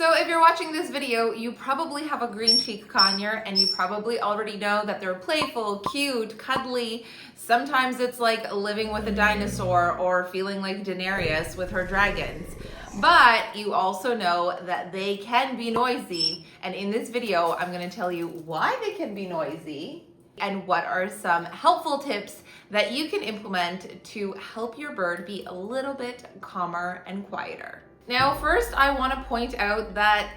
So if you're watching this video, you probably have a Green Cheek Conure and you probably already know that they're playful, cute, cuddly. Sometimes it's like living with a dinosaur or feeling like Daenerys with her dragons. But you also know that they can be noisy. And in this video, I'm gonna tell you why they can be noisy and what are some helpful tips that you can implement to help your bird be a little bit calmer and quieter. Now, first, I want to point out that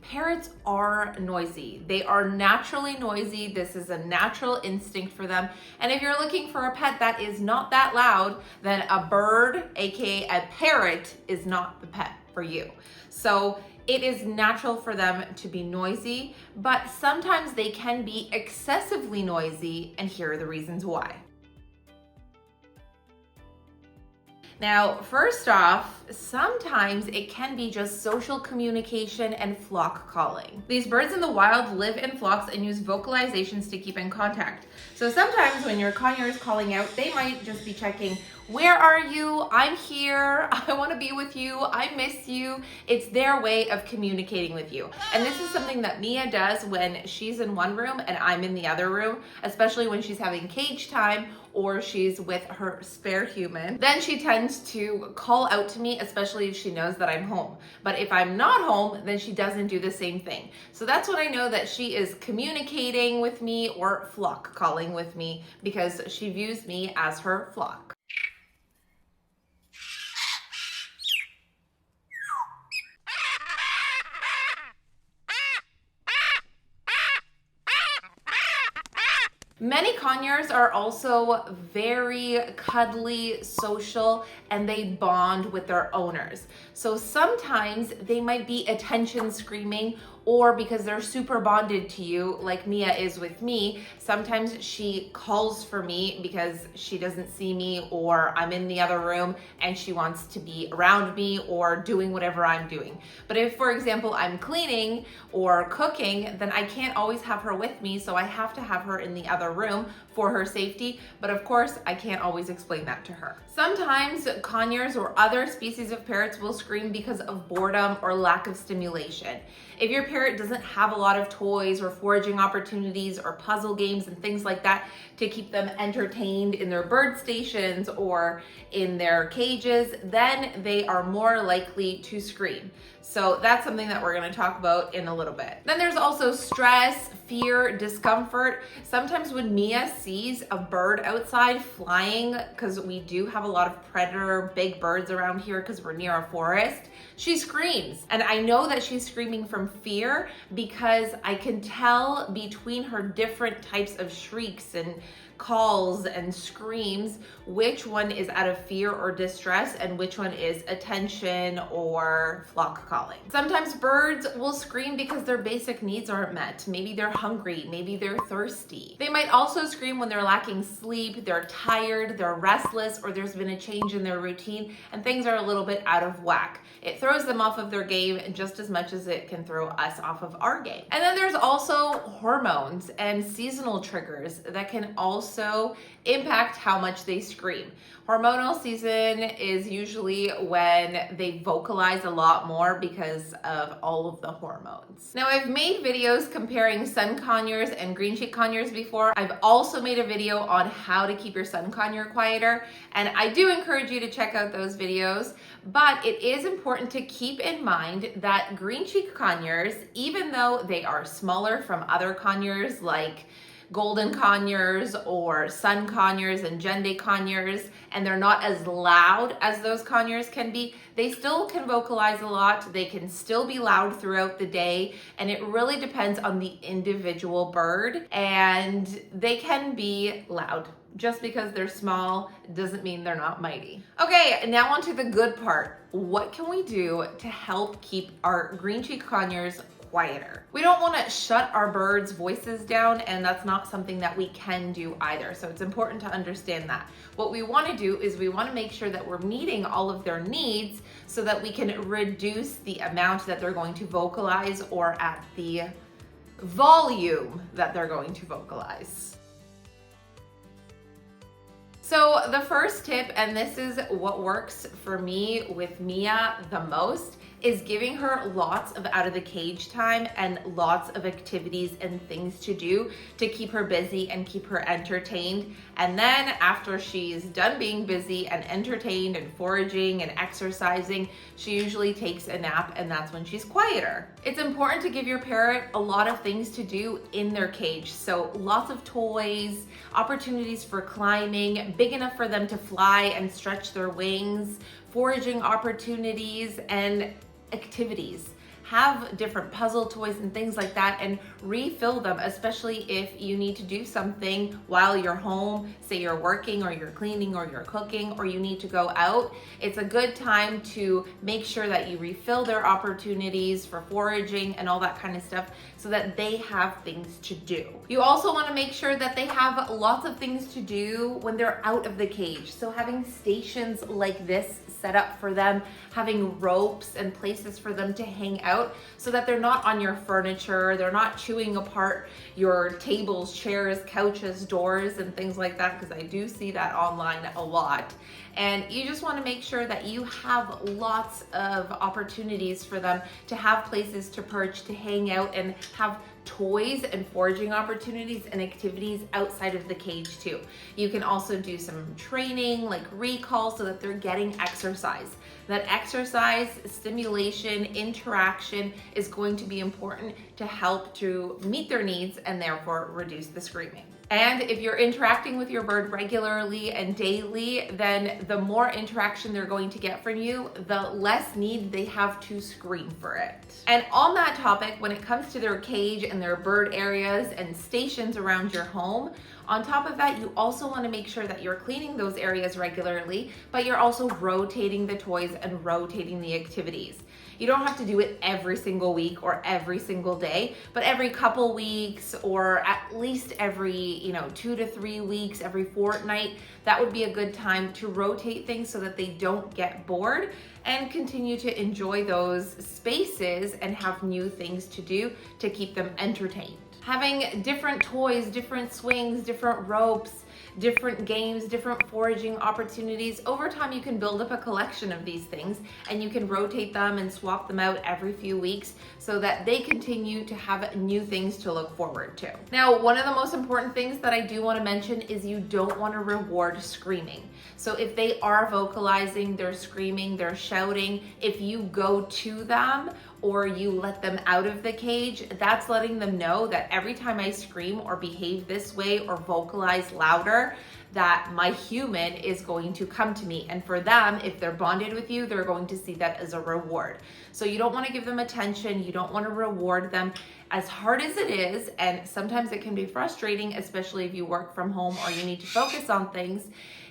parrots are noisy. They are naturally noisy. This is a natural instinct for them. And if you're looking for a pet that is not that loud, then a bird, aka a parrot, is not the pet for you. So it is natural for them to be noisy, but sometimes they can be excessively noisy, and here are the reasons why. Now, first off, sometimes it can be just social communication and flock calling. These birds in the wild live in flocks and use vocalizations to keep in contact. So sometimes when your conure is calling out, they might just be checking, where are you? I'm here. I want to be with you. I miss you. It's their way of communicating with you. And this is something that Mia does when she's in one room and I'm in the other room, especially when she's having cage time or she's with her spare human. Then she tends to call out to me, especially if she knows that I'm home. But if I'm not home, then she doesn't do the same thing. So that's when I know that she is communicating with me or flock calling with me, because she views me as her flock. Many conures are also very cuddly, social, and they bond with their owners. So sometimes they might be attention screaming, or because they're super bonded to you, like Mia is with me, sometimes she calls for me because she doesn't see me or I'm in the other room and she wants to be around me or doing whatever I'm doing. But if, for example, I'm cleaning or cooking, then I can't always have her with me, so I have to have her in the other room for her safety. But of course, I can't always explain that to her. Sometimes conures or other species of parrots will scream because of boredom or lack of stimulation. If your parrot doesn't have a lot of toys or foraging opportunities or puzzle games and things like that to keep them entertained in their bird stations or in their cages, then they are more likely to scream. So that's something that we're going to talk about in a little bit. Then there's also stress, fear, discomfort. Sometimes when Mia sees a bird outside flying, because we do have a lot of predator big birds around here because we're near a forest, she screams. And I know that she's screaming from fear because I can tell between her different types of shrieks and calls and screams which one is out of fear or distress and which one is attention or flock calling. Sometimes birds will scream because their basic needs aren't met. Maybe they're hungry, maybe they're thirsty. They might also scream when they're lacking sleep, they're tired, they're restless, or there's been a change in their routine and things are a little bit out of whack. It throws them off of their game just as much as it can throw us off of our game. And then there's also hormones and seasonal triggers that can also impact how much they scream. Hormonal season is usually when they vocalize a lot more because of all of the hormones. Now, I've made videos comparing sun conures and green cheek conures before. I've also made a video on how to keep your sun conure quieter, and I do encourage you to check out those videos. But it is important to keep in mind that green cheek conures, even though they are smaller from other conures like golden conures or sun conures and Jende conures, and they're not as loud as those conures can be, they still can vocalize a lot. They can still be loud throughout the day, and it really depends on the individual bird, and they can be loud. Just because they're small doesn't mean they're not mighty. Okay, now on to the good part. What can we do to help keep our green cheek conures quieter? We don't want to shut our birds' voices down, and that's not something that we can do either. So it's important to understand that. What we want to do is we want to make sure that we're meeting all of their needs so that we can reduce the amount that they're going to vocalize or at the volume that they're going to vocalize. So the first tip, and this is what works for me with Mia the most, is giving her lots of out of the cage time and lots of activities and things to do to keep her busy and keep her entertained. And then after she's done being busy and entertained and foraging and exercising, she usually takes a nap, and that's when she's quieter. It's important to give your parrot a lot of things to do in their cage. So lots of toys, opportunities for climbing, big enough for them to fly and stretch their wings, foraging opportunities, and activities. Have different puzzle toys and things like that and refill them, especially if you need to do something while you're home, say you're working or you're cleaning or you're cooking or you need to go out. It's a good time to make sure that you refill their opportunities for foraging and all that kind of stuff so that they have things to do. You also want to make sure that they have lots of things to do when they're out of the cage. So having stations like this set up for them, having ropes and places for them to hang out so that they're not on your furniture, they're not chewing apart your tables, chairs, couches, doors, and things like that, because I do see that online a lot. And you just want to make sure that you have lots of opportunities for them to have places to perch, to hang out, and have toys and foraging opportunities and activities outside of the cage too. You can also do some training like recall so that they're getting exercise. That exercise, stimulation, interaction is going to be important to help to meet their needs and therefore reduce the screaming. And if you're interacting with your bird regularly and daily, then the more interaction they're going to get from you, the less need they have to scream for it. And on that topic, when it comes to their cage and their bird areas and stations around your home, on top of that, you also want to make sure that you're cleaning those areas regularly, but you're also rotating the toys and rotating the activities. You don't have to do it every single week or every single day, but every couple weeks or at least every, 2 to 3 weeks, every fortnight, that would be a good time to rotate things so that they don't get bored and continue to enjoy those spaces and have new things to do to keep them entertained. Having different toys, different swings, different ropes, different games, different foraging opportunities. Over time, you can build up a collection of these things and you can rotate them and swap them out every few weeks so that they continue to have new things to look forward to. Now, one of the most important things that I do want to mention is you don't want to reward screaming. So if they are vocalizing, they're screaming, they're shouting, if you go to them or you let them out of the cage, that's letting them know that every time I scream or behave this way or vocalize louder, that my human is going to come to me. And for them, if they're bonded with you, they're going to see that as a reward. So you don't want to give them attention. You don't want to reward them. As hard as it is, and sometimes it can be frustrating, especially if you work from home or you need to focus on things,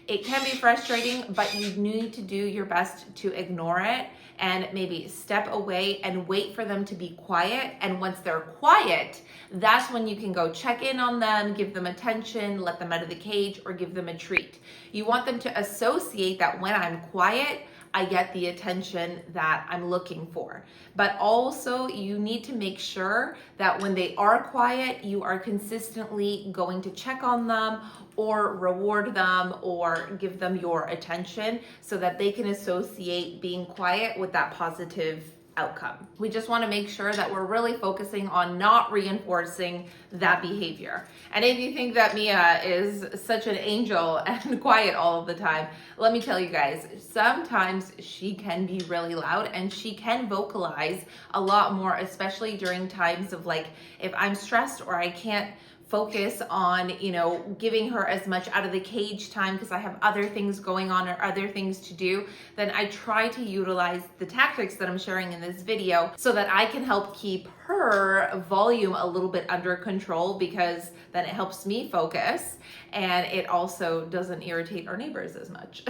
it can be frustrating, but you need to do your best to ignore it and maybe step away and wait for them to be quiet. And once they're quiet, that's when you can go check in on them, give them attention, let them out of the cage, or give them a treat. You want them to associate that when I'm quiet, I get the attention that I'm looking for. But also you need to make sure that when they are quiet, you are consistently going to check on them or reward them or give them your attention so that they can associate being quiet with that positive outcome. We just want to make sure that we're really focusing on not reinforcing that behavior. And if you think that Mia is such an angel and quiet all of the time, let me tell you guys, sometimes she can be really loud and she can vocalize a lot more, especially during times of like, if I'm stressed or I can't focus on, giving her as much out of the cage time because I have other things going on or other things to do, then I try to utilize the tactics that I'm sharing in this video so that I can help keep her volume a little bit under control, because then it helps me focus and it also doesn't irritate our neighbors as much.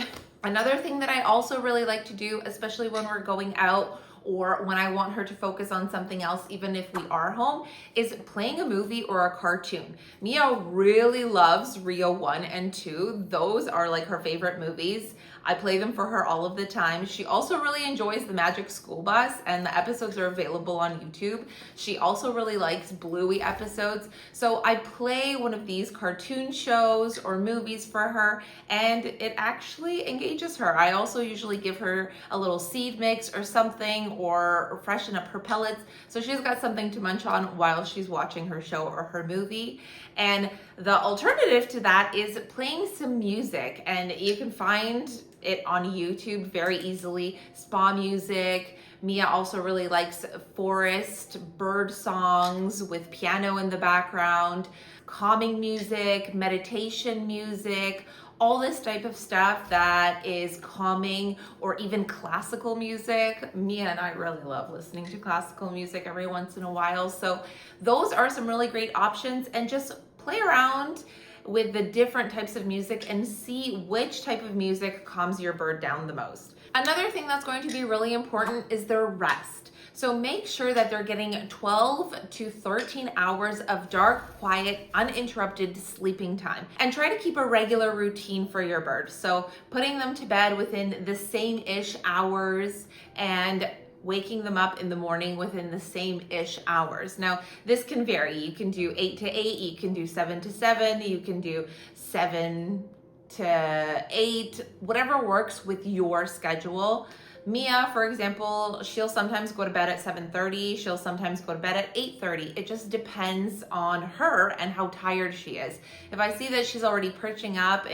Another thing that I also really like to do, especially when we're going out or when I want her to focus on something else, even if we are home, is playing a movie or a cartoon. Mia really loves Rio 1 and 2. Those are like her favorite movies. I play them for her all of the time. She also really enjoys the Magic School Bus, and the episodes are available on YouTube. She also really likes Bluey episodes. So I play one of these cartoon shows or movies for her, and it actually engages her. I also usually give her a little seed mix or something, or freshen up her pellets, so she's got something to munch on while she's watching her show or her movie. And the alternative to that is playing some music, and you can find it on YouTube very easily. Spa music. Mia also really likes forest bird songs with piano in the background, calming music, meditation music, all this type of stuff that is calming, or even classical music. Mia and I really love listening to classical music every once in a while. So those are some really great options, and just play around with the different types of music and see which type of music calms your bird down the most. Another thing that's going to be really important is their rest. So make sure that they're getting 12 to 13 hours of dark, quiet, uninterrupted sleeping time. And try to keep a regular routine for your bird. So putting them to bed within the same-ish hours, and waking them up in the morning within the same-ish hours. Now, this can vary. You can do 8 to 8, you can do 7 to 7, you can do 7 to 8, whatever works with your schedule. Mia, for example, she'll sometimes go to bed at 7:30, she'll sometimes go to bed at 8:30. It just depends on her and how tired she is. If I see that she's already perching up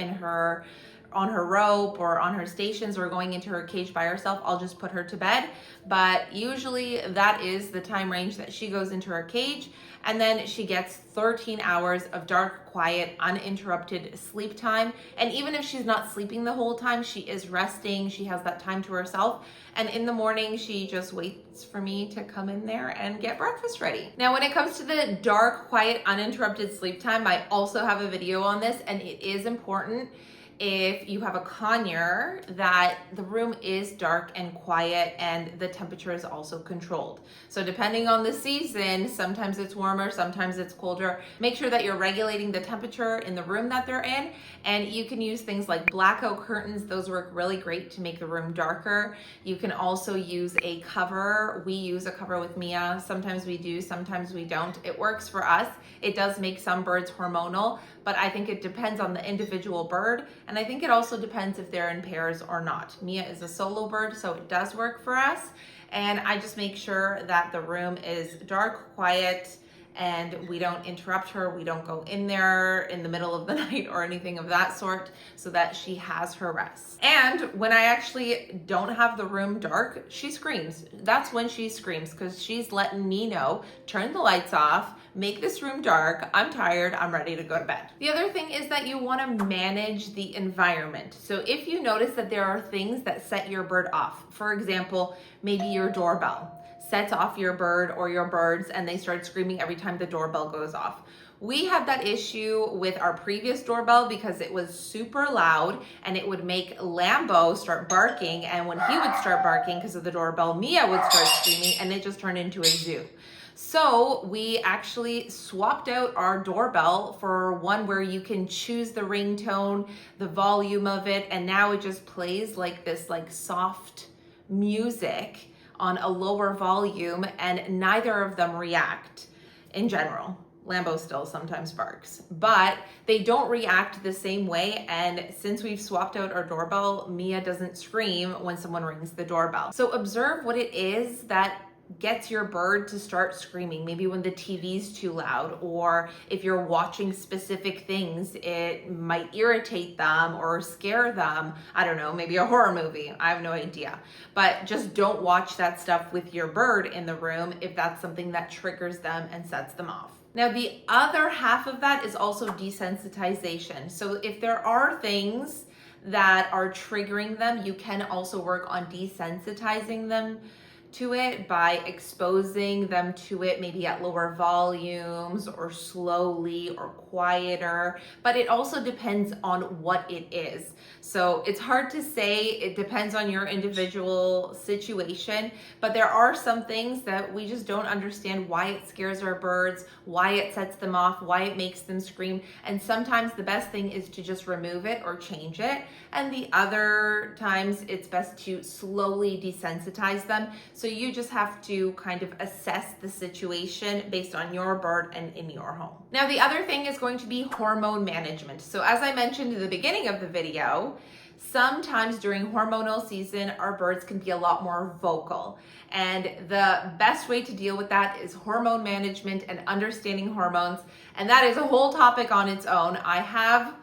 on her rope or on her stations or going into her cage by herself, I'll just put her to bed. But usually that is the time range that she goes into her cage, and then she gets 13 hours of dark, quiet, uninterrupted sleep time. And even if she's not sleeping the whole time, she is resting, she has that time to herself. And in the morning, she just waits for me to come in there and get breakfast ready. Now, when it comes to the dark, quiet, uninterrupted sleep time, I also have a video on this, and it is important if you have a conure that the room is dark and quiet and the temperature is also controlled. So depending on the season, sometimes it's warmer, sometimes it's colder. Make sure that you're regulating the temperature in the room that they're in, and you can use things like blackout curtains. Those work really great to make the room darker. You can also use a cover. We use a cover with Mia. Sometimes we do, sometimes we don't. It works for us. It does make some birds hormonal, but I think it depends on the individual bird. And I think it also depends if they're in pairs or not. Mia is a solo bird, so it does work for us. And I just make sure that the room is dark, quiet, and we don't interrupt her. We don't go in there in the middle of the night or anything of that sort, so that she has her rest. And when I actually don't have the room dark, she screams. That's when she screams, because she's letting me know, turn the lights off, make this room dark, I'm tired, I'm ready to go to bed. The other thing is that you want to manage the environment. So if you notice that there are things that set your bird off, for example, maybe your doorbell sets off your bird or your birds and they start screaming every time the doorbell goes off. We had that issue with our previous doorbell because it was super loud and it would make Lambo start barking, and when he would start barking because of the doorbell, Mia would start screaming, and it just turned into a zoo. So we actually swapped out our doorbell for one where you can choose the ringtone, the volume of it, and now it just plays like this soft music on a lower volume, and neither of them react in general. Lambo still sometimes barks, but they don't react the same way. And since we've swapped out our doorbell, Mia doesn't scream when someone rings the doorbell. So observe what it is that gets your bird to start screaming. Maybe when the TV's too loud, or if you're watching specific things, it might irritate them or scare them. I don't know, maybe a horror movie. I have no idea. But just don't watch that stuff with your bird in the room if that's something that triggers them and sets them off. Now, the other half of that is also desensitization. So if there are things that are triggering them, you can also work on desensitizing them to it by exposing them to it maybe at lower volumes or slowly or quieter, but it also depends on what it is. So it's hard to say, it depends on your individual situation, but there are some things that we just don't understand why it scares our birds, why it sets them off, why it makes them scream, and sometimes the best thing is to just remove it or change it, and the other times it's best to slowly desensitize them. So you just have to kind of assess the situation based on your bird and in your home. Now, the other thing is going to be hormone management. So as I mentioned in the beginning of the video, sometimes during hormonal season, our birds can be a lot more vocal. And the best way to deal with that is hormone management and understanding hormones. And that is a whole topic on its own. I have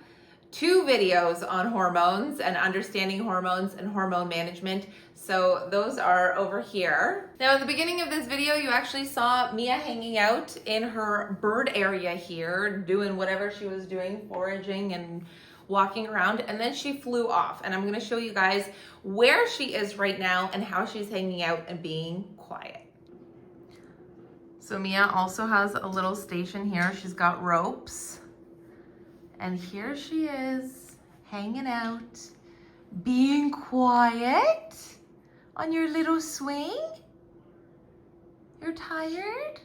2 videos on hormones and understanding hormones and hormone management. So those are over here. Now, at the beginning of this video, you actually saw Mia hanging out in her bird area here, doing whatever she was doing, foraging and walking around, and then she flew off. And I'm gonna show you guys where she is right now and how she's hanging out and being quiet. So Mia also has a little station here. She's got ropes. And here she is, hanging out, being quiet on your little swing. You're tired?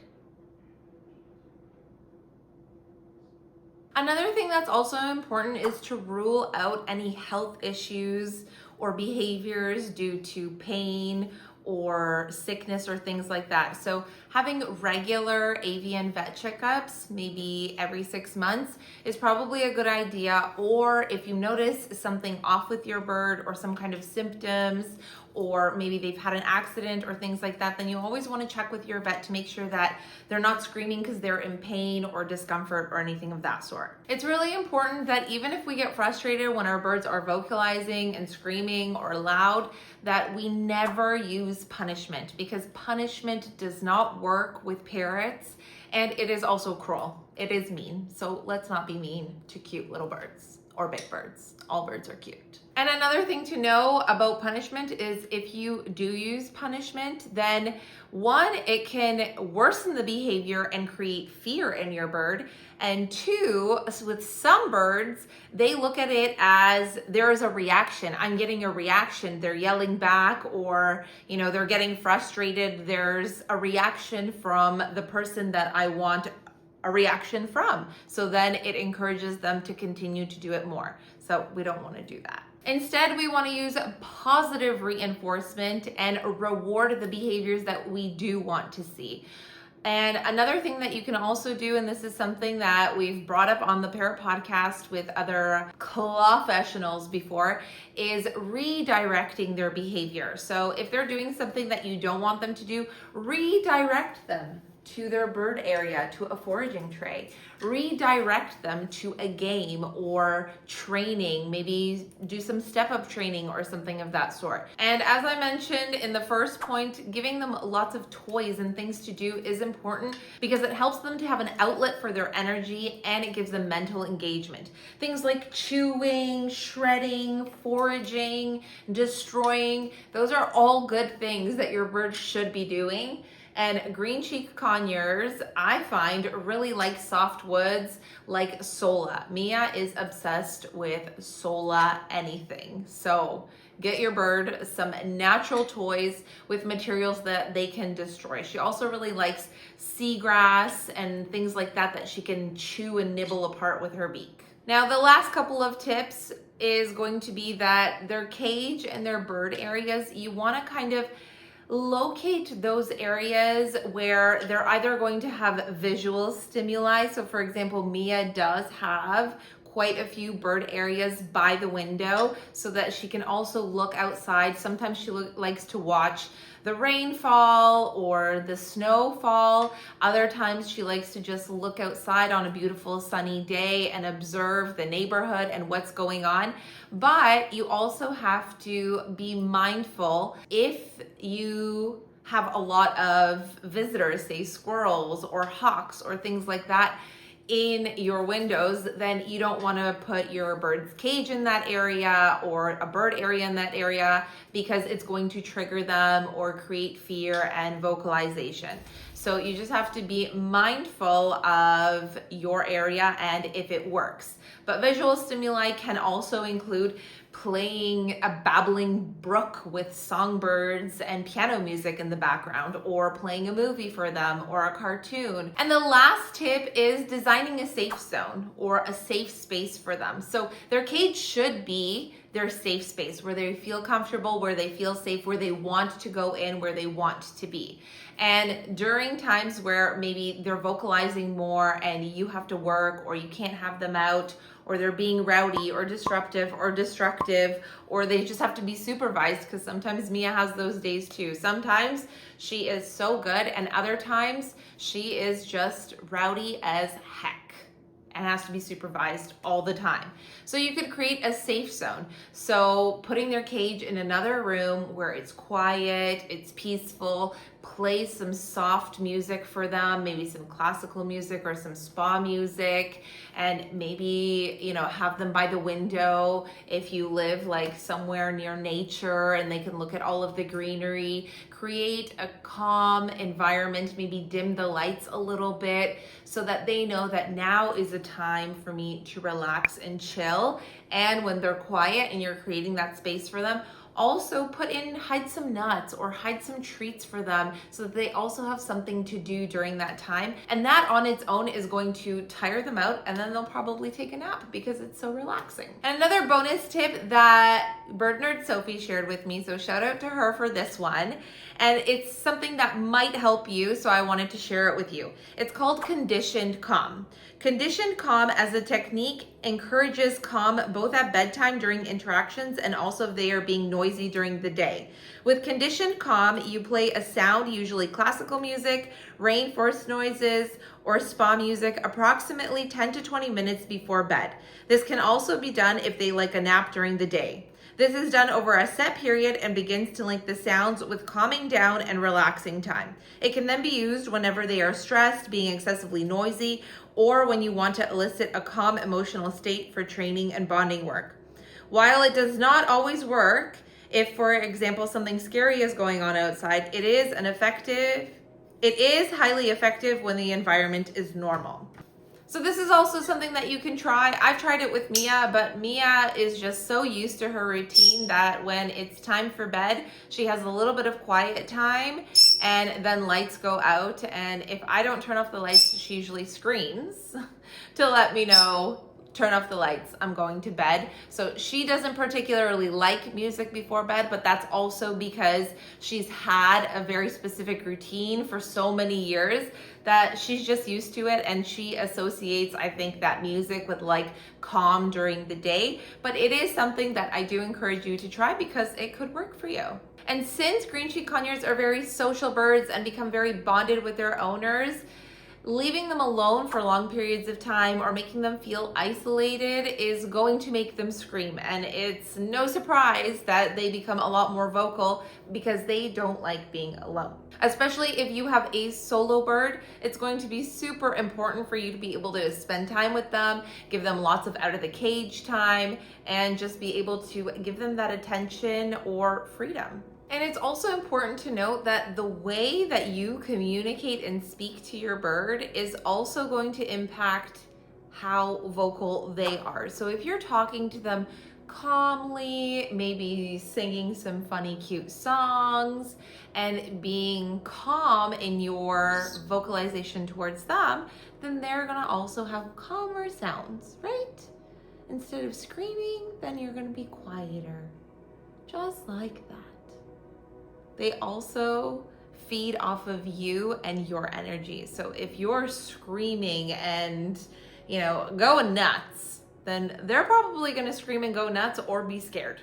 Another thing that's also important is to rule out any health issues or behaviors due to pain or sickness or things like that. So having regular avian vet checkups, maybe every 6 months, is probably a good idea. Or if you notice something off with your bird or some kind of symptoms, or maybe they've had an accident or things like that, then you always want to check with your vet to make sure that they're not screaming because they're in pain or discomfort or anything of that sort. It's really important that even if we get frustrated when our birds are vocalizing and screaming or loud, that we never use punishment, because punishment does not work with parrots, and it is also cruel. It is mean. So let's not be mean to cute little birds or big birds. All birds are cute. And another thing to know about punishment is if you do use punishment, then 1, it can worsen the behavior and create fear in your bird. And 2, with some birds, they look at it as there is a reaction. I'm getting a reaction. They're yelling back, or, they're getting frustrated. There's a reaction from the person that I want a reaction from. So then it encourages them to continue to do it more. So we don't want to do that. Instead, we want to use positive reinforcement and reward the behaviors that we do want to see. And another thing that you can also do, and this is something that we've brought up on the Parrot podcast with other claw-fessionals before, is redirecting their behavior. So if they're doing something that you don't want them to do, redirect them to their bird area, to a foraging tray. Redirect them to a game or training, maybe do some step-up training or something of that sort. And as I mentioned in the first point, giving them lots of toys and things to do is important because it helps them to have an outlet for their energy, and it gives them mental engagement. Things like chewing, shredding, foraging, destroying, those are all good things that your bird should be doing. And Green Cheek Conures, I find, really like soft woods like Sola. Mia is obsessed with Sola anything. So get your bird some natural toys with materials that they can destroy. She also really likes seagrass and things like that that she can chew and nibble apart with her beak. Now, the last couple of tips is going to be that their cage and their bird areas, you want to kind of locate those areas where they're either going to have visual stimuli. So for example, Mia does have quite a few bird areas by the window so that she can also look outside. Sometimes she likes to watch the rainfall or the snowfall. Other times she likes to just look outside on a beautiful sunny day and observe the neighborhood and what's going on. But you also have to be mindful if you have a lot of visitors, say squirrels or hawks or things like that. in your windows, then you don't want to put your bird's cage in that area or a bird area in that area, because it's going to trigger them or create fear and vocalization. So you just have to be mindful of your area and if it works. But visual stimuli can also include playing a babbling brook with songbirds and piano music in the background, or playing a movie for them or a cartoon. And the last tip is designing a safe zone or a safe space for them. So their cage should be their safe space where they feel comfortable, where they feel safe, where they want to go in, where they want to be. And during times where maybe they're vocalizing more and you have to work, or you can't have them out, or they're being rowdy or disruptive or destructive, or they just have to be supervised, because sometimes Mia has those days too. Sometimes she is so good, and other times she is just rowdy as heck and has to be supervised all the time. So you could create a safe zone. So putting their cage in another room where it's quiet, it's peaceful, play some soft music for them, maybe some classical music or some spa music, and maybe, have them by the window if you live like somewhere near nature and they can look at all of the greenery. Create a calm environment, maybe dim the lights a little bit so that they know that now is a time for me to relax and chill. And when they're quiet and you're creating that space for them, also hide some nuts or hide some treats for them so that they also have something to do during that time. And that on its own is going to tire them out, and then they'll probably take a nap because it's so relaxing. And another bonus tip that Bird Nerd Sophie shared with me, so shout out to her for this one. And it's something that might help you, so I wanted to share it with you. It's called conditioned calm. Conditioned calm as a technique encourages calm both at bedtime during interactions and also if they are being noisy during the day. With conditioned calm, you play a sound, usually classical music, rainforest noises, or spa music approximately 10 to 20 minutes before bed. This can also be done if they like a nap during the day. This is done over a set period and begins to link the sounds with calming down and relaxing time. It can then be used whenever they are stressed, being excessively noisy, or when you want to elicit a calm emotional state for training and bonding work. While it does not always work, if, for example, something scary is going on outside, it is highly effective when the environment is normal. So this is also something that you can try. I've tried it with Mia, but Mia is just so used to her routine that when it's time for bed, she has a little bit of quiet time and then lights go out. And if I don't turn off the lights, she usually screams to let me know, turn off the lights, I'm going to bed. So she doesn't particularly like music before bed, but that's also because she's had a very specific routine for so many years that she's just used to it, and she associates, I think, that music with like calm during the day. But it is something that I do encourage you to try because it could work for you. And since Green Cheek Conures are very social birds and become very bonded with their owners, leaving them alone for long periods of time or making them feel isolated is going to make them scream. And it's no surprise that they become a lot more vocal because they don't like being alone. Especially if you have a solo bird, it's going to be super important for you to be able to spend time with them, give them lots of out of the cage time, and just be able to give them that attention or freedom. And it's also important to note that the way that you communicate and speak to your bird is also going to impact how vocal they are. So if you're talking to them calmly, maybe singing some funny, cute songs, and being calm in your vocalization towards them, then they're gonna also have calmer sounds, right? Instead of screaming, then you're gonna be quieter, just like that. They also feed off of you and your energy. So if you're screaming and, going nuts, then they're probably gonna scream and go nuts or be scared.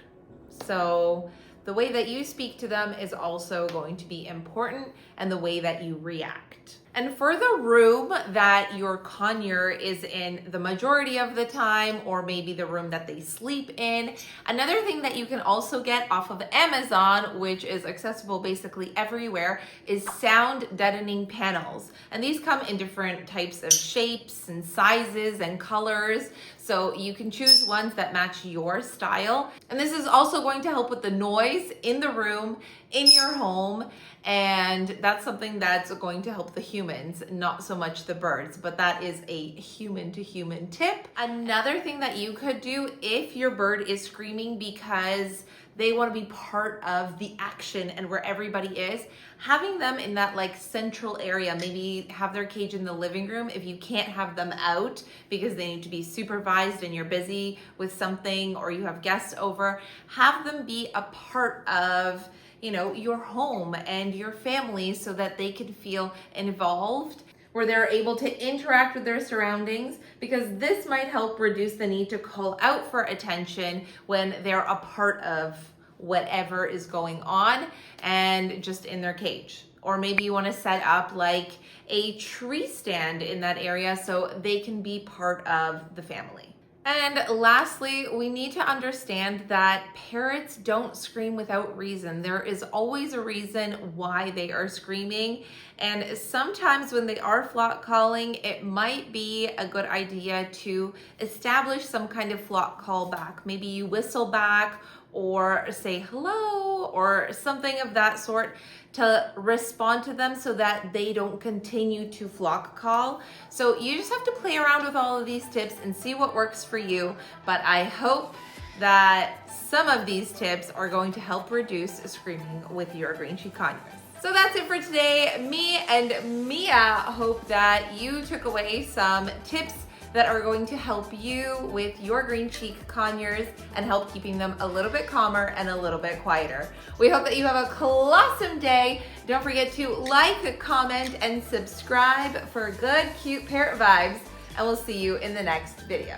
So the way that you speak to them is also going to be important, and the way that you react. And for the room that your conure is in the majority of the time, or maybe the room that they sleep in, another thing that you can also get off of Amazon, which is accessible basically everywhere, is sound deadening panels. And these come in different types of shapes and sizes and colors. So you can choose ones that match your style. And this is also going to help with the noise in the room, in your home. And that's something that's going to help the humans, not so much the birds, but that is a human to human tip. Another thing that you could do if your bird is screaming because they want to be part of the action and where everybody is, having them in that like central area, maybe have their cage in the living room if you can't have them out because they need to be supervised and you're busy with something or you have guests over, have them be a part of, you know, your home and your family so that they can feel involved, where they're able to interact with their surroundings, because this might help reduce the need to call out for attention when they're a part of whatever is going on and just in their cage. Or maybe you want to set up like a tree stand in that area so they can be part of the family. And lastly, we need to understand that parrots don't scream without reason. There is always a reason why they are screaming. And sometimes when they are flock calling, it might be a good idea to establish some kind of flock call back. Maybe you whistle back or say hello or something of that sort to respond to them so that they don't continue to flock call. So you just have to play around with all of these tips and see what works for you. But I hope that some of these tips are going to help reduce screaming with your Green Cheek Conures. So that's it for today. Me and Mia hope that you took away some tips that are going to help you with your Green Cheek Conures and help keeping them a little bit calmer and a little bit quieter. We hope that you have a awesome day. Don't forget to like, comment, and subscribe for good, cute parrot vibes, and we'll see you in the next video.